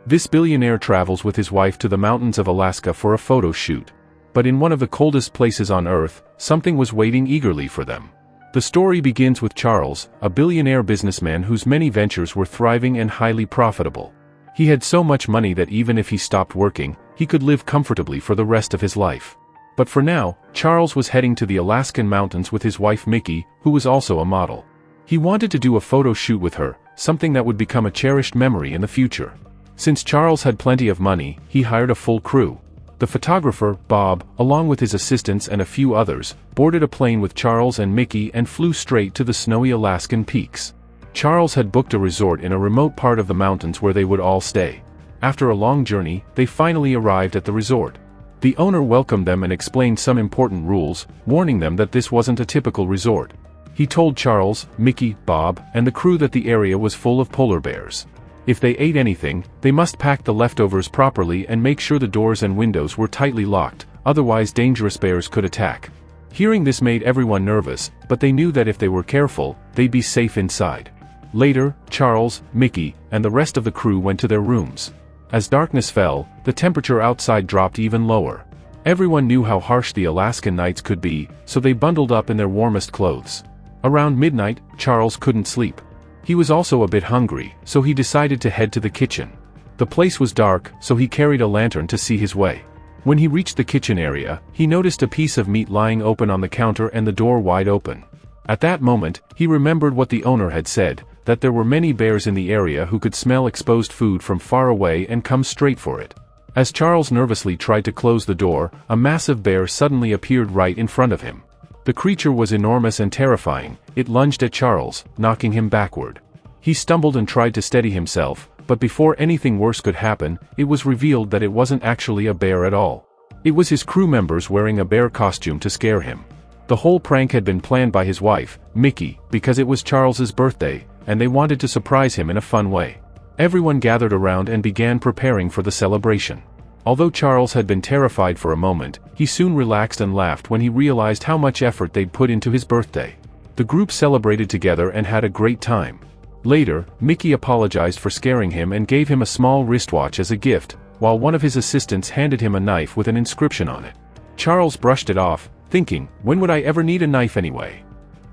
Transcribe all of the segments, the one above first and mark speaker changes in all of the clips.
Speaker 1: This billionaire travels with his wife to the mountains of Alaska for a photo shoot. But in one of the coldest places on Earth, something was waiting eagerly for them. The story begins with Charles, a billionaire businessman whose many ventures were thriving and highly profitable. He had so much money that even if he stopped working, he could live comfortably for the rest of his life. But for now, Charles was heading to the Alaskan mountains with his wife Mickey, who was also a model. He wanted to do a photo shoot with her, something that would become a cherished memory in the future. Since Charles had plenty of money, he hired a full crew. The photographer, Bob, along with his assistants and a few others, boarded a plane with Charles and Mickey and flew straight to the snowy Alaskan peaks. Charles had booked a resort in a remote part of the mountains where they would all stay. After a long journey, they finally arrived at the resort. The owner welcomed them and explained some important rules, warning them that this wasn't a typical resort. He told Charles, Mickey, Bob, and the crew that the area was full of polar bears. If they ate anything, they must pack the leftovers properly and make sure the doors and windows were tightly locked, otherwise dangerous bears could attack. Hearing this made everyone nervous, but they knew that if they were careful, they'd be safe inside. Later, Charles, Mickey, and the rest of the crew went to their rooms. As darkness fell, the temperature outside dropped even lower. Everyone knew how harsh the Alaskan nights could be, so they bundled up in their warmest clothes. Around midnight, Charles couldn't sleep. He was also a bit hungry, so he decided to head to the kitchen. The place was dark, so he carried a lantern to see his way. When he reached the kitchen area, he noticed a piece of meat lying open on the counter and the door wide open. At that moment, he remembered what the owner had said, that there were many bears in the area who could smell exposed food from far away and come straight for it. As Charles nervously tried to close the door, a massive bear suddenly appeared right in front of him. The creature was enormous and terrifying. It lunged at Charles, knocking him backward. He stumbled and tried to steady himself, but before anything worse could happen, it was revealed that it wasn't actually a bear at all. It was his crew members wearing a bear costume to scare him. The whole prank had been planned by his wife, Mickey, because it was Charles's birthday, and they wanted to surprise him in a fun way. Everyone gathered around and began preparing for the celebration. Although Charles had been terrified for a moment, he soon relaxed and laughed when he realized how much effort they'd put into his birthday. The group celebrated together and had a great time. Later, Mickey apologized for scaring him and gave him a small wristwatch as a gift, while one of his assistants handed him a knife with an inscription on it. Charles brushed it off, thinking, when would I ever need a knife anyway?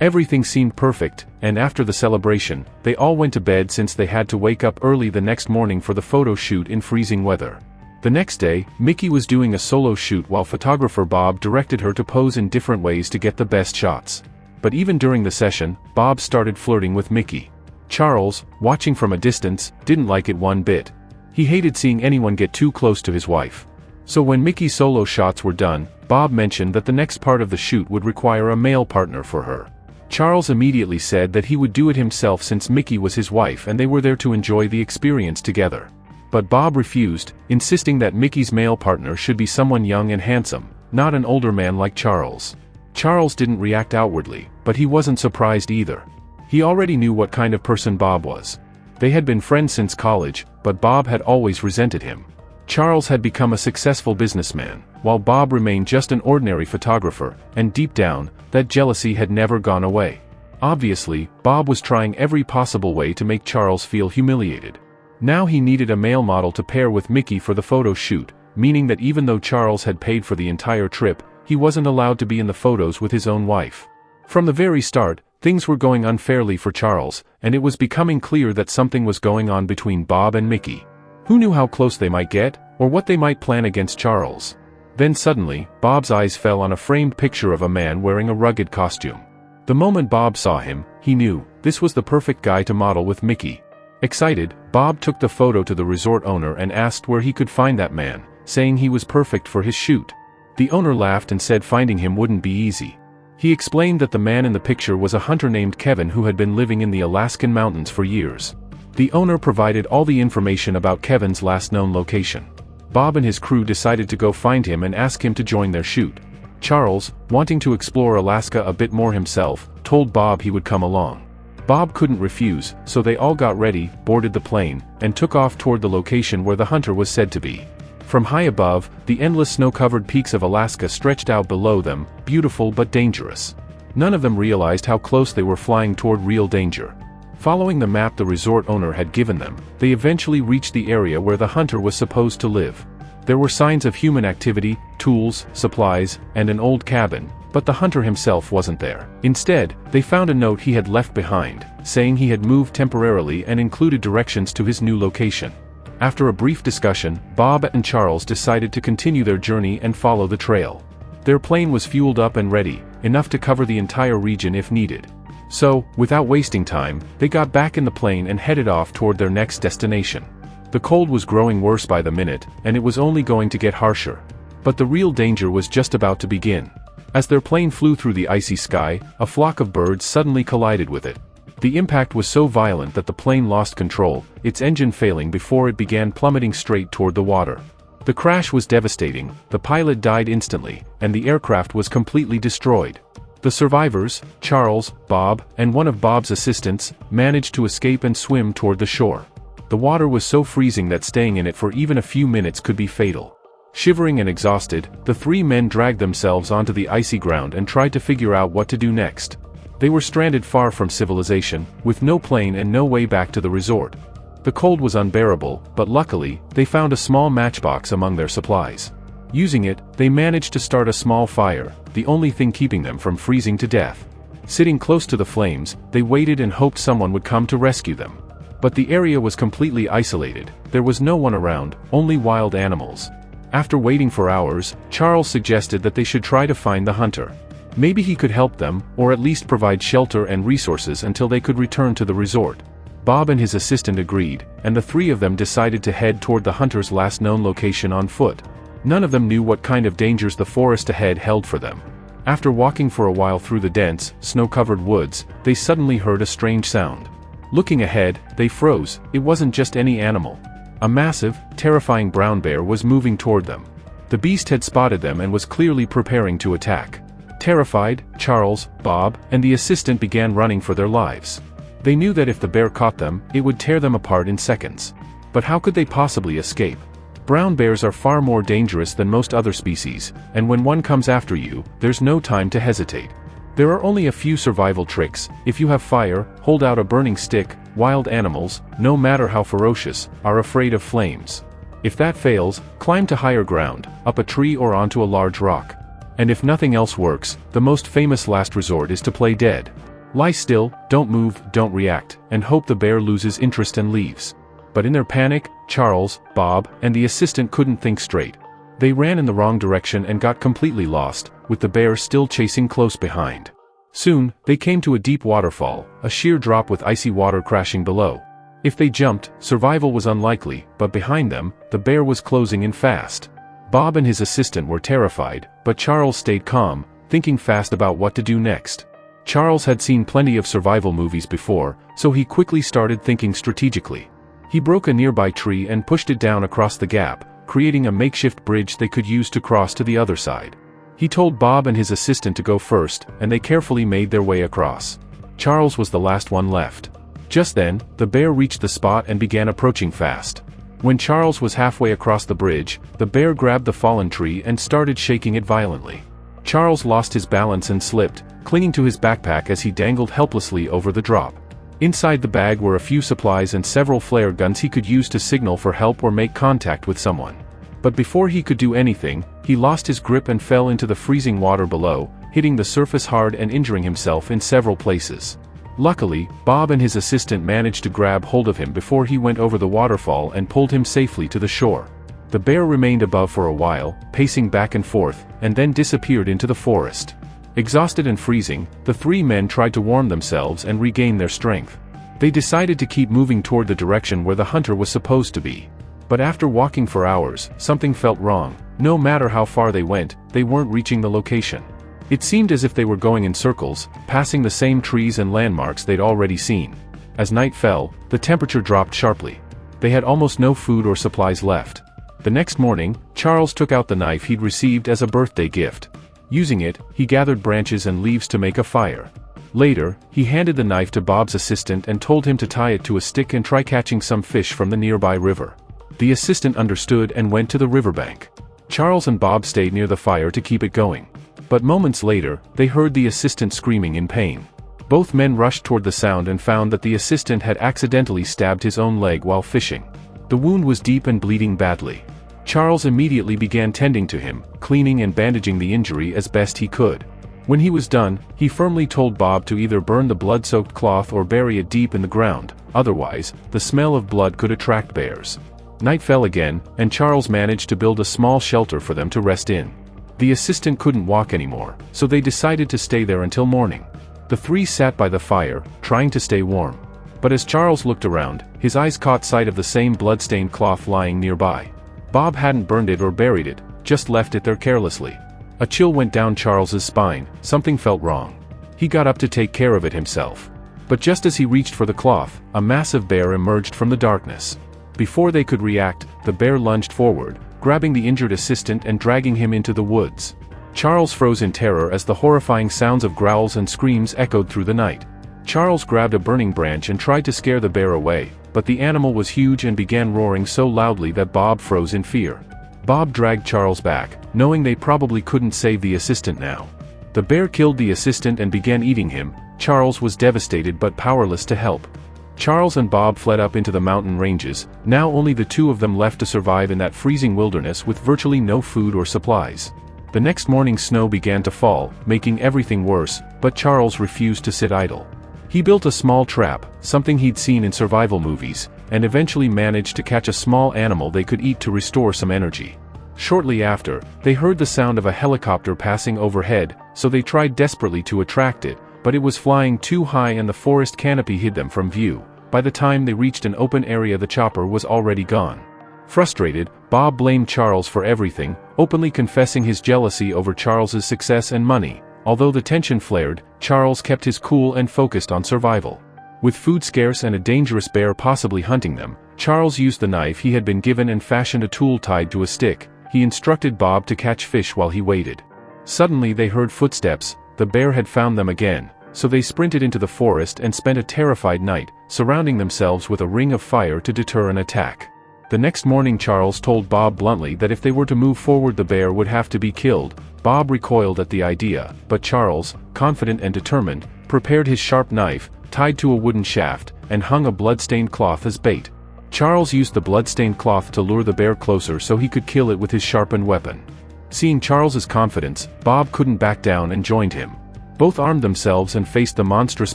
Speaker 1: Everything seemed perfect, and after the celebration, they all went to bed since they had to wake up early the next morning for the photo shoot in freezing weather. The next day, Mickey was doing a solo shoot while photographer Bob directed her to pose in different ways to get the best shots. But even during the session, Bob started flirting with Mickey. Charles, watching from a distance, didn't like it one bit. He hated seeing anyone get too close to his wife. So when Mickey's solo shots were done, Bob mentioned that the next part of the shoot would require a male partner for her. Charles immediately said that he would do it himself since Mickey was his wife and they were there to enjoy the experience together. But Bob refused, insisting that Mickey's male partner should be someone young and handsome, not an older man like Charles. Charles didn't react outwardly, but he wasn't surprised either. He already knew what kind of person Bob was. They had been friends since college, but Bob had always resented him. Charles had become a successful businessman, while Bob remained just an ordinary photographer, and deep down, that jealousy had never gone away. Obviously, Bob was trying every possible way to make Charles feel humiliated. Now he needed a male model to pair with Mickey for the photo shoot, meaning that even though Charles had paid for the entire trip, he wasn't allowed to be in the photos with his own wife. From the very start, things were going unfairly for Charles, and it was becoming clear that something was going on between Bob and Mickey. Who knew how close they might get, or what they might plan against Charles? Then suddenly, Bob's eyes fell on a framed picture of a man wearing a rugged costume. The moment Bob saw him, he knew, this was the perfect guy to model with Mickey. Excited, Bob took the photo to the resort owner and asked where he could find that man, saying he was perfect for his shoot. The owner laughed and said finding him wouldn't be easy. He explained that the man in the picture was a hunter named Kevin who had been living in the Alaskan mountains for years. The owner provided all the information about Kevin's last known location. Bob and his crew decided to go find him and ask him to join their shoot. Charles, wanting to explore Alaska a bit more himself, told Bob he would come along. Bob couldn't refuse, so they all got ready, boarded the plane, and took off toward the location where the hunter was said to be. From high above, the endless snow-covered peaks of Alaska stretched out below them, beautiful but dangerous. None of them realized how close they were flying toward real danger. Following the map the resort owner had given them, they eventually reached the area where the hunter was supposed to live. There were signs of human activity, tools, supplies, and an old cabin, but the hunter himself wasn't there. Instead, they found a note he had left behind, saying he had moved temporarily and included directions to his new location. After a brief discussion, Bob and Charles decided to continue their journey and follow the trail. Their plane was fueled up and ready, enough to cover the entire region if needed. So, without wasting time, they got back in the plane and headed off toward their next destination. The cold was growing worse by the minute, and it was only going to get harsher. But the real danger was just about to begin. As their plane flew through the icy sky, a flock of birds suddenly collided with it. The impact was so violent that the plane lost control, its engine failing before it began plummeting straight toward the water. The crash was devastating, the pilot died instantly, and the aircraft was completely destroyed. The survivors, Charles, Bob, and one of Bob's assistants, managed to escape and swim toward the shore. The water was so freezing that staying in it for even a few minutes could be fatal. Shivering and exhausted, the three men dragged themselves onto the icy ground and tried to figure out what to do next. They were stranded far from civilization, with no plane and no way back to the resort. The cold was unbearable, but luckily, they found a small matchbox among their supplies. Using it, they managed to start a small fire, the only thing keeping them from freezing to death. Sitting close to the flames, they waited and hoped someone would come to rescue them. But the area was completely isolated, there was no one around, only wild animals. After waiting for hours, Charles suggested that they should try to find the hunter. Maybe he could help them, or at least provide shelter and resources until they could return to the resort. Bob and his assistant agreed, and the three of them decided to head toward the hunter's last known location on foot. None of them knew what kind of dangers the forest ahead held for them. After walking for a while through the dense, snow-covered woods, they suddenly heard a strange sound. Looking ahead, they froze. It wasn't just any animal. A massive, terrifying brown bear was moving toward them. The beast had spotted them and was clearly preparing to attack. Terrified, Charles, Bob, and the assistant began running for their lives. They knew that if the bear caught them, it would tear them apart in seconds. But how could they possibly escape? Brown bears are far more dangerous than most other species, and when one comes after you, there's no time to hesitate. There are only a few survival tricks. If you have fire, hold out a burning stick. Wild animals, no matter how ferocious, are afraid of flames. If that fails, climb to higher ground, up a tree or onto a large rock. And if nothing else works, the most famous last resort is to play dead. Lie still, don't move, don't react, and hope the bear loses interest and leaves. But in their panic, Charles, Bob, and the assistant couldn't think straight. They ran in the wrong direction and got completely lost, with the bear still chasing close behind. Soon, they came to a deep waterfall, a sheer drop with icy water crashing below. If they jumped, survival was unlikely, but behind them, the bear was closing in fast. Bob and his assistant were terrified, but Charles stayed calm, thinking fast about what to do next. Charles had seen plenty of survival movies before, so he quickly started thinking strategically. He broke a nearby tree and pushed it down across the gap, creating a makeshift bridge they could use to cross to the other side. He told Bob and his assistant to go first, and they carefully made their way across. Charles was the last one left. Just then, the bear reached the spot and began approaching fast. When Charles was halfway across the bridge, the bear grabbed the fallen tree and started shaking it violently. Charles lost his balance and slipped, clinging to his backpack as he dangled helplessly over the drop. Inside the bag were a few supplies and several flare guns he could use to signal for help or make contact with someone. But before he could do anything, he lost his grip and fell into the freezing water below, hitting the surface hard and injuring himself in several places. Luckily, Bob and his assistant managed to grab hold of him before he went over the waterfall and pulled him safely to the shore. The bear remained above for a while, pacing back and forth, and then disappeared into the forest. Exhausted and freezing, the three men tried to warm themselves and regain their strength. They decided to keep moving toward the direction where the hunter was supposed to be. But after walking for hours, something felt wrong. No matter how far they went, they weren't reaching the location. It seemed as if they were going in circles, passing the same trees and landmarks they'd already seen. As night fell, the temperature dropped sharply. They had almost no food or supplies left. The next morning, Charles took out the knife he'd received as a birthday gift. Using it, he gathered branches and leaves to make a fire. Later, he handed the knife to Bob's assistant and told him to tie it to a stick and try catching some fish from the nearby river. The assistant understood and went to the riverbank. Charles and Bob stayed near the fire to keep it going. But moments later, they heard the assistant screaming in pain. Both men rushed toward the sound and found that the assistant had accidentally stabbed his own leg while fishing. The wound was deep and bleeding badly. Charles immediately began tending to him, cleaning and bandaging the injury as best he could. When he was done, he firmly told Bob to either burn the blood-soaked cloth or bury it deep in the ground, otherwise, the smell of blood could attract bears. Night fell again, and Charles managed to build a small shelter for them to rest in. The assistant couldn't walk anymore, so they decided to stay there until morning. The three sat by the fire, trying to stay warm. But as Charles looked around, his eyes caught sight of the same blood-stained cloth lying nearby. Bob hadn't burned it or buried it, just left it there carelessly. A chill went down Charles's spine. Something felt wrong. He got up to take care of it himself. But just as he reached for the cloth, a massive bear emerged from the darkness. Before they could react, the bear lunged forward, grabbing the injured assistant and dragging him into the woods. Charles froze in terror as the horrifying sounds of growls and screams echoed through the night. Charles grabbed a burning branch and tried to scare the bear away, but the animal was huge and began roaring so loudly that Bob froze in fear. Bob dragged Charles back, knowing they probably couldn't save the assistant now. The bear killed the assistant and began eating him. Charles was devastated but powerless to help. Charles and Bob fled up into the mountain ranges, now only the two of them left to survive in that freezing wilderness with virtually no food or supplies. The next morning snow began to fall, making everything worse, but Charles refused to sit idle. He built a small trap, something he'd seen in survival movies, and eventually managed to catch a small animal they could eat to restore some energy. Shortly after, they heard the sound of a helicopter passing overhead, so they tried desperately to attract it, but it was flying too high and the forest canopy hid them from view. By the time they reached an open area, the chopper was already gone. Frustrated, Bob blamed Charles for everything, openly confessing his jealousy over Charles's success and money. Although the tension flared, Charles kept his cool and focused on survival. With food scarce and a dangerous bear possibly hunting them, Charles used the knife he had been given and fashioned a tool tied to a stick. He instructed Bob to catch fish while he waited. Suddenly they heard footsteps. The bear had found them again, so they sprinted into the forest and spent a terrified night, surrounding themselves with a ring of fire to deter an attack. The next morning Charles told Bob bluntly that if they were to move forward the bear would have to be killed. Bob recoiled at the idea, but Charles, confident and determined, prepared his sharp knife, tied to a wooden shaft, and hung a blood-stained cloth as bait. Charles used the blood-stained cloth to lure the bear closer so he could kill it with his sharpened weapon. Seeing Charles's confidence, Bob couldn't back down and joined him. Both armed themselves and faced the monstrous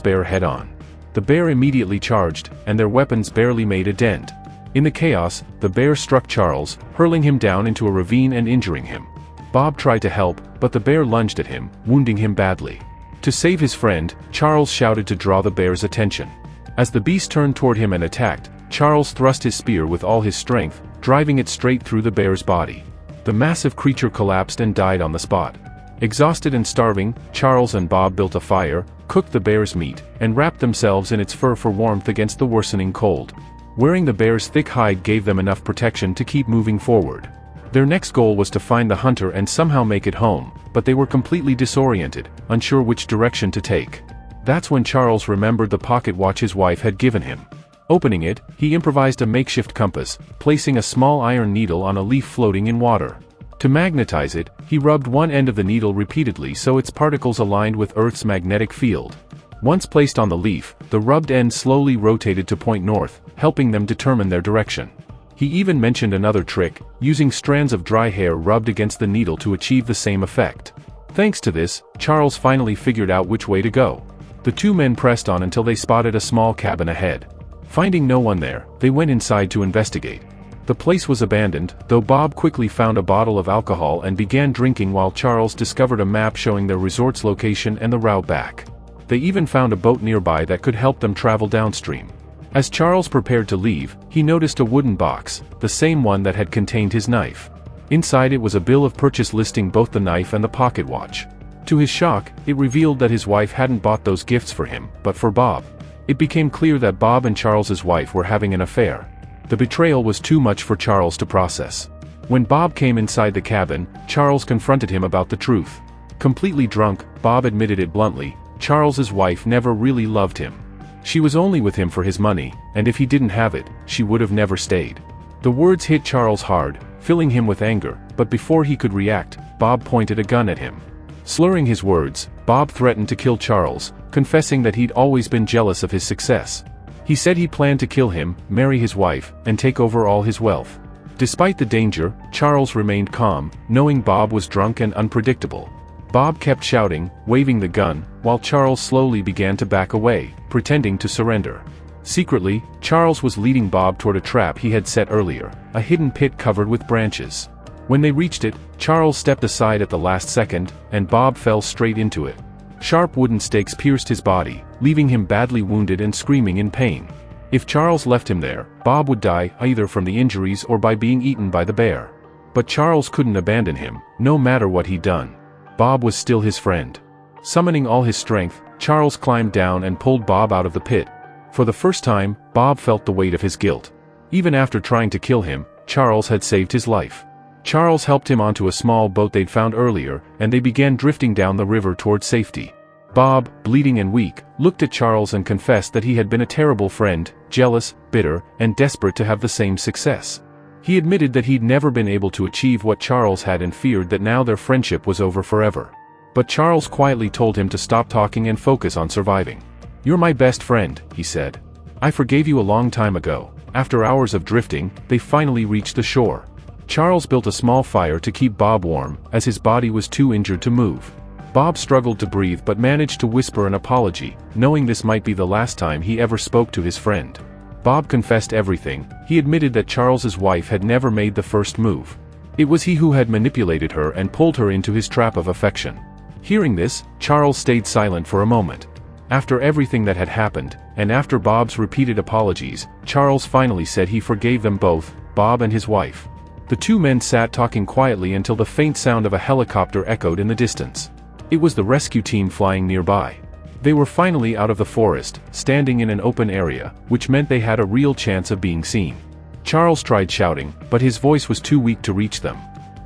Speaker 1: bear head-on. The bear immediately charged, and their weapons barely made a dent. In the chaos, the bear struck Charles, hurling him down into a ravine and injuring him. Bob tried to help, but the bear lunged at him, wounding him badly. To save his friend, Charles shouted to draw the bear's attention. As the beast turned toward him and attacked, Charles thrust his spear with all his strength, driving it straight through the bear's body. The massive creature collapsed and died on the spot. Exhausted and starving, Charles and Bob built a fire, cooked the bear's meat, and wrapped themselves in its fur for warmth against the worsening cold. Wearing the bear's thick hide gave them enough protection to keep moving forward. Their next goal was to find the hunter and somehow make it home, but they were completely disoriented, unsure which direction to take. That's when Charles remembered the pocket watch his wife had given him. Opening it, he improvised a makeshift compass, placing a small iron needle on a leaf floating in water. To magnetize it, he rubbed one end of the needle repeatedly so its particles aligned with Earth's magnetic field. Once placed on the leaf, the rubbed end slowly rotated to point north, helping them determine their direction. He even mentioned another trick, using strands of dry hair rubbed against the needle to achieve the same effect. Thanks to this, Charles finally figured out which way to go. The two men pressed on until they spotted a small cabin ahead. Finding no one there, they went inside to investigate. The place was abandoned, though Bob quickly found a bottle of alcohol and began drinking while Charles discovered a map showing their resort's location and the route back. They even found a boat nearby that could help them travel downstream. As Charles prepared to leave, he noticed a wooden box, the same one that had contained his knife. Inside it was a bill of purchase listing both the knife and the pocket watch. To his shock, it revealed that his wife hadn't bought those gifts for him, but for Bob. It became clear that Bob and Charles's wife were having an affair. The betrayal was too much for Charles to process. When Bob came inside the cabin, Charles confronted him about the truth. Completely drunk, Bob admitted it bluntly: Charles's wife never really loved him. She was only with him for his money, and if he didn't have it, she would have never stayed. The words hit Charles hard, filling him with anger, but before he could react, Bob pointed a gun at him. Slurring his words, Bob threatened to kill Charles, confessing that he'd always been jealous of his success. He said he planned to kill him, marry his wife, and take over all his wealth. Despite the danger, Charles remained calm, knowing Bob was drunk and unpredictable. Bob kept shouting, waving the gun, while Charles slowly began to back away, pretending to surrender. Secretly, Charles was leading Bob toward a trap he had set earlier, a hidden pit covered with branches. When they reached it, Charles stepped aside at the last second, and Bob fell straight into it. Sharp wooden stakes pierced his body, leaving him badly wounded and screaming in pain. If Charles left him there, Bob would die either from the injuries or by being eaten by the bear. But Charles couldn't abandon him, no matter what he'd done. Bob was still his friend. Summoning all his strength, Charles climbed down and pulled Bob out of the pit. For the first time, Bob felt the weight of his guilt. Even after trying to kill him, Charles had saved his life. Charles helped him onto a small boat they'd found earlier, and they began drifting down the river toward safety. Bob, bleeding and weak, looked at Charles and confessed that he had been a terrible friend, jealous, bitter, and desperate to have the same success. He admitted that he'd never been able to achieve what Charles had and feared that now their friendship was over forever. But Charles quietly told him to stop talking and focus on surviving. "You're my best friend," he said. "I forgave you a long time ago." After hours of drifting, they finally reached the shore. Charles built a small fire to keep Bob warm, as his body was too injured to move. Bob struggled to breathe but managed to whisper an apology, knowing this might be the last time he ever spoke to his friend. Bob confessed everything. He admitted that Charles's wife had never made the first move. It was he who had manipulated her and pulled her into his trap of affection. Hearing this, Charles stayed silent for a moment. After everything that had happened, and after Bob's repeated apologies, Charles finally said he forgave them both, Bob and his wife. The two men sat talking quietly until the faint sound of a helicopter echoed in the distance. It was the rescue team flying nearby. They were finally out of the forest, standing in an open area, which meant they had a real chance of being seen. Charles tried shouting, but his voice was too weak to reach them.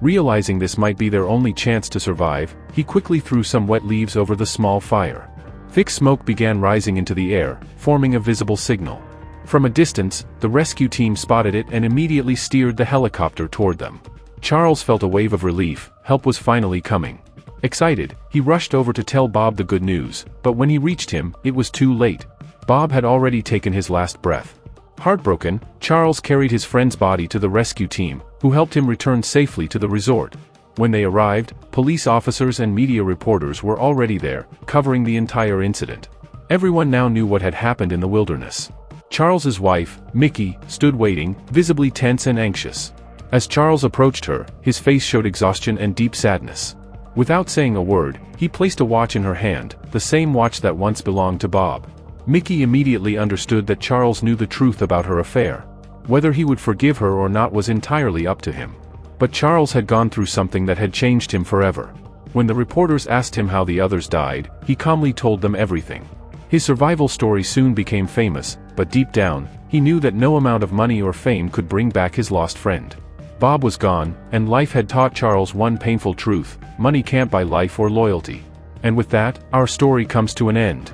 Speaker 1: Realizing this might be their only chance to survive, he quickly threw some wet leaves over the small fire. Thick smoke began rising into the air, forming a visible signal. From a distance, the rescue team spotted it and immediately steered the helicopter toward them. Charles felt a wave of relief. Help was finally coming. Excited, he rushed over to tell Bob the good news, but when he reached him, it was too late. Bob had already taken his last breath. Heartbroken, Charles carried his friend's body to the rescue team, who helped him return safely to the resort. When they arrived, police officers and media reporters were already there, covering the entire incident. Everyone now knew what had happened in the wilderness. Charles's wife, Mickey, stood waiting, visibly tense and anxious. As Charles approached her, his face showed exhaustion and deep sadness. Without saying a word, he placed a watch in her hand, the same watch that once belonged to Bob. Mickey immediately understood that Charles knew the truth about her affair. Whether he would forgive her or not was entirely up to him. But Charles had gone through something that had changed him forever. When the reporters asked him how the others died, he calmly told them everything. His survival story soon became famous, but deep down, he knew that no amount of money or fame could bring back his lost friend. Bob was gone, and life had taught Charles one painful truth: money can't buy life or loyalty. And with that, our story comes to an end.